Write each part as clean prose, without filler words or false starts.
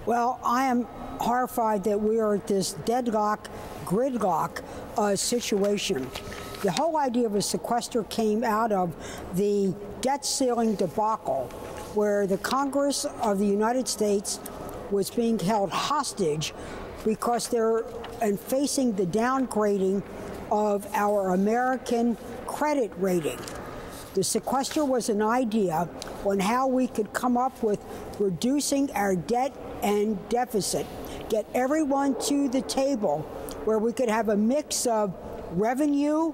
Well, I am horrified that we are at this gridlock situation. The whole idea of a sequester came out of the debt ceiling debacle, where the Congress of the United States was being held hostage because they're facing the downgrading of our American credit rating. The sequester was an idea on how we could come up with reducing our debt and deficit, get everyone to the table where we could have a mix of revenue,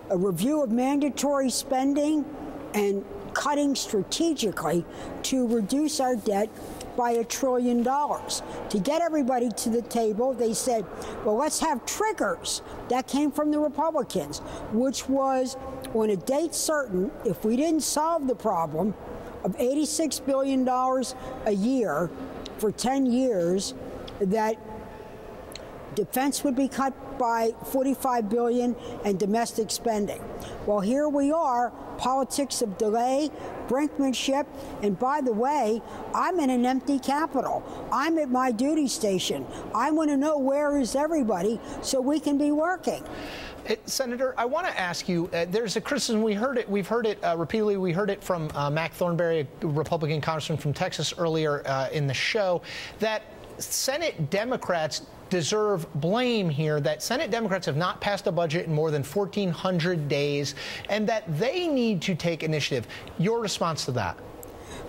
a review of mandatory spending, and cutting strategically to reduce our debt by $1 trillion. To get everybody to the table, they said, well, let's have triggers. That came from the Republicans, which was on a date certain, if we didn't solve the problem of $86 billion a year for 10 years, that defense would be cut by $45 billion and domestic spending. Well, here we are, politics of delay, brinkmanship, and by the way, I'm in an empty Capitol. I'm at my duty station. I want to know where is everybody so we can be working. Senator, I want to ask you, there's a criticism, we've heard it repeatedly. We heard it from Mac Thornberry, a Republican congressman from Texas earlier in the show, that Senate Democrats deserve blame here, that Senate Democrats have not passed a budget in more than 1,400 days, and that they need to take initiative. Your response to that?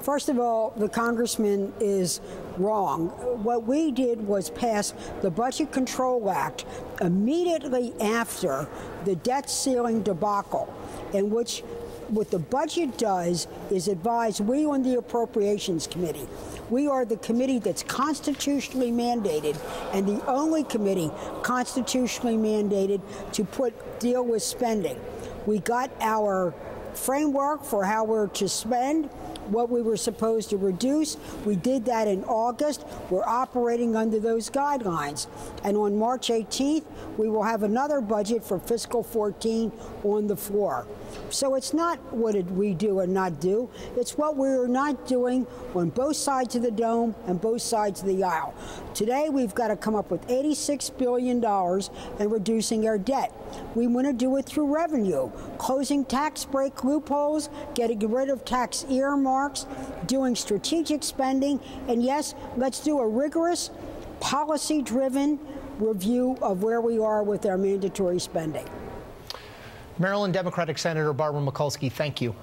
First of all, the congressman is wrong. What we did was pass the Budget Control Act immediately after the debt ceiling debacle, in which what the budget does is advise we on the Appropriations Committee. We are the committee that's constitutionally mandated and the only committee constitutionally mandated to deal with spending. We got our framework for how we're to spend, what we were supposed to reduce. We did that in August. We're operating under those guidelines. And on March 18th, we will have another budget for fiscal 14 on the floor. So it's not what did we do and not do. It's what we're not doing on both sides of the dome and both sides of the aisle. Today, we've got to come up with $86 billion and reducing our debt. We want to do it through revenue, closing tax break loopholes, getting rid of tax earmarks, doing strategic spending, and yes, let's do a rigorous, policy-driven review of where we are with our mandatory spending. Maryland Democratic Senator Barbara Mikulski, thank you.